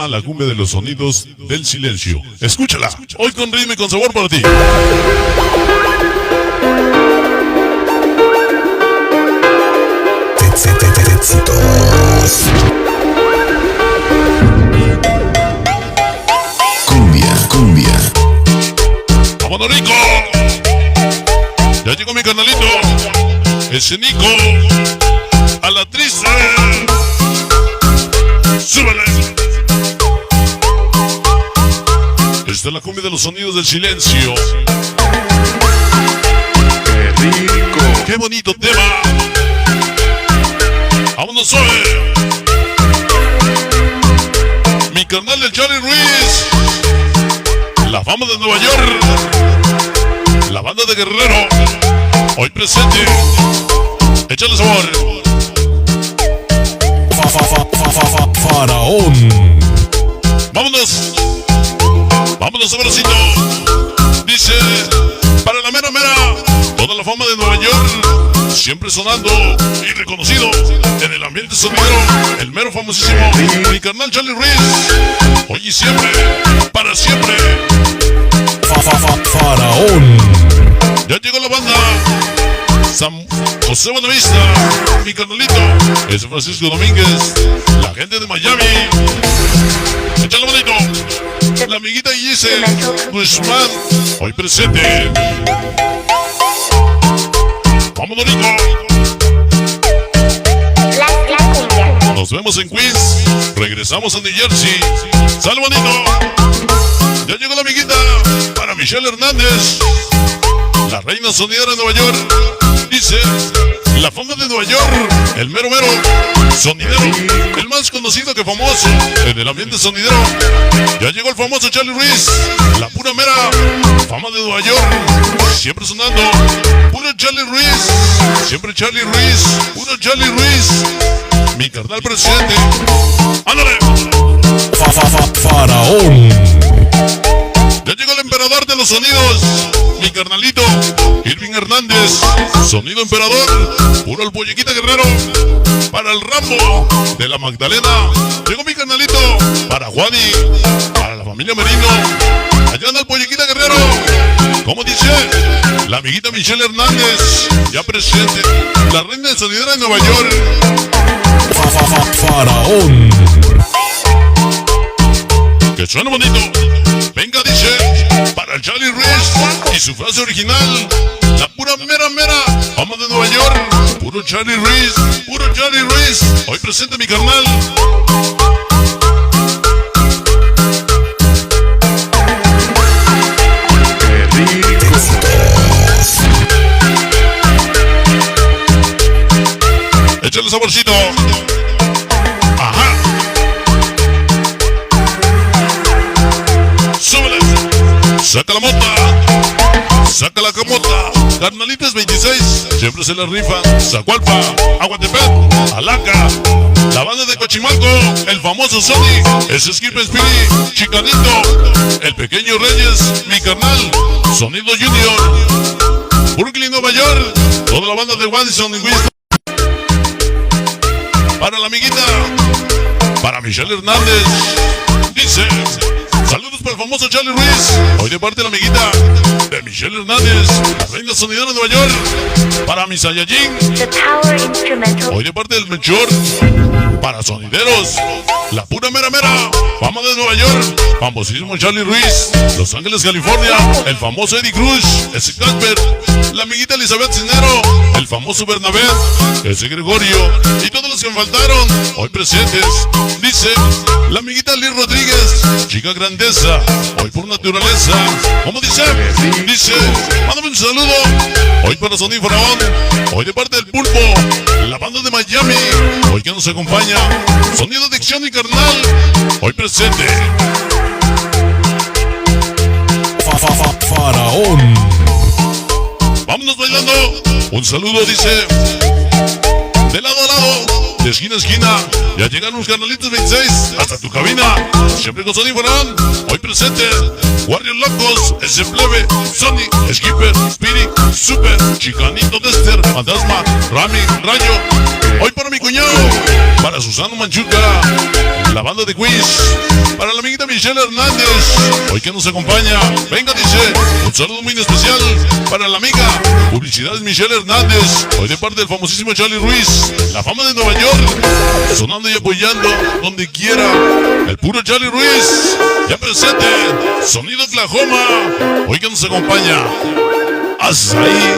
La cumbia de los sonidos del silencio. Escúchala, hoy con ritmo y con sabor para ti. Cumbia. ¡Vámonos, Rico! Ya llegó mi carnalito, ese Nico, a la triste. ¡Súbele! Esta es la cumbia de los sonidos del silencio. ¡Qué rico! ¡Qué bonito tema! ¡Vámonos hoy! Mi carnal del Charlie Ruiz, la fama de Nueva York, la banda de Guerrero, hoy presente. Échale sabor. Faraón. Vámonos. Vámonos, sabrosito. Dice, para la mera mera, toda la fama de Nueva York, siempre sonando y reconocido en el ambiente sonidero, el mero famosísimo, mi carnal Charlie Ruiz, hoy y siempre, para siempre. Faraón. Ya llegó la banda San José Buenavista, mi carnalito, es Francisco Domínguez, la gente de Miami. Échale bonito. La amiguita Gise Guzmán, hoy presente. Vámonos, Rico. Nos vemos en Queens. Regresamos a New Jersey. ¡Sale bonito! Ya llegó la amiguita para Michelle Hernández, la reina sonidera de Nueva York. Dice, la fama de Nueva York, el mero sonidero, el más conocido que famoso en el ambiente sonidero. Ya llegó el famoso Charlie Ruiz, la pura mera fama de Nueva York, siempre sonando, puro Charlie Ruiz, siempre Charlie Ruiz, puro Charlie Ruiz, mi carnal presidente. ¡Ándale! Faraón. Ya llegó el emperador de los sonidos, mi carnalito Irving Hernández, sonido emperador, puro el Pollequita Guerrero, para el Rambo de la Magdalena. Llegó mi carnalito para Juani, para la familia Merino, allá anda el Pollequita Guerrero. Como dice la amiguita Michelle Hernández, ya presente, la reina de sonidera de Nueva York. Faraón. Que suena bonito. Venga, dice, para el Charlie Ruiz y su frase original, la pura mera fama de Nueva York, puro Charlie Ruiz, hoy presente mi carnal. ¡Qué rico! Échale saborcito. Ajá. Súbele. Saca la mota. Saca la camota. Carnalitas 26. Siempre se la rifan. Zacualpa. Aguatepec. Alaca. La banda de Cochimalco. El famoso Sony. Ese Skip Speedy. Chicanito. El pequeño Reyes. Mi carnal. Sonido Junior. Brooklyn, Nueva York. Toda la banda de Wadison y Winston. Para la amiguita, para Michelle Hernández, dice, saludos para el famoso Charlie Ruiz, hoy de parte de la amiguita de Michelle Hernández, la reina sonidera de Nueva York, para mi Saiyajin, hoy de parte del Melchor, para sonideros, la pura mera fama de Nueva York, famosísimo Charlie Ruiz, Los Ángeles, California, el famoso Eddie Cruz, ese Casper, la amiguita Elizabeth Cinero, el famoso Bernabé, ese Gregorio, y todos los que me faltaron, hoy presentes, dice, la amiguita Liz Rodríguez, chica grandeza, hoy por naturaleza, ¿cómo dice? Dice, mándame un saludo, hoy para Sony Faraón, hoy de parte del Pulpo, la banda de Miami, hoy que nos acompaña, sonido de acción y carnal, hoy presente. Faraón. Vámonos bailando. Un saludo, dice, de lado a lado, de esquina a esquina. Ya llegaron los carnalitos 26 hasta tu cabina. siempre con Sony Forán. Hoy presente, Warrior Locos, ese plebe, Sony, Skipper, Spirit, Super, Chicanito, Dexter, Fantasma, Rami, Rayo. Hoy para mi cuñado, para Susano Manchuca, la banda de Quiz, para la amiguita Michelle Hernández, hoy que nos acompaña. Venga, dice, un saludo muy especial para la amiga Publicidades Michelle Hernández, hoy de parte del famosísimo Charlie Ruiz, la fama de Nueva York, sonando y apoyando donde quiera, el puro Charlie Ruiz, ya presente, Sonido Oklahoma, hoy que nos acompaña. Hasta ahí,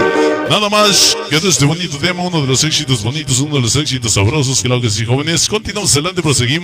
nada más que de este bonito tema, uno de los éxitos bonitos, uno de los éxitos sabrosos, claro que sí, jóvenes. Continuamos adelante, proseguimos.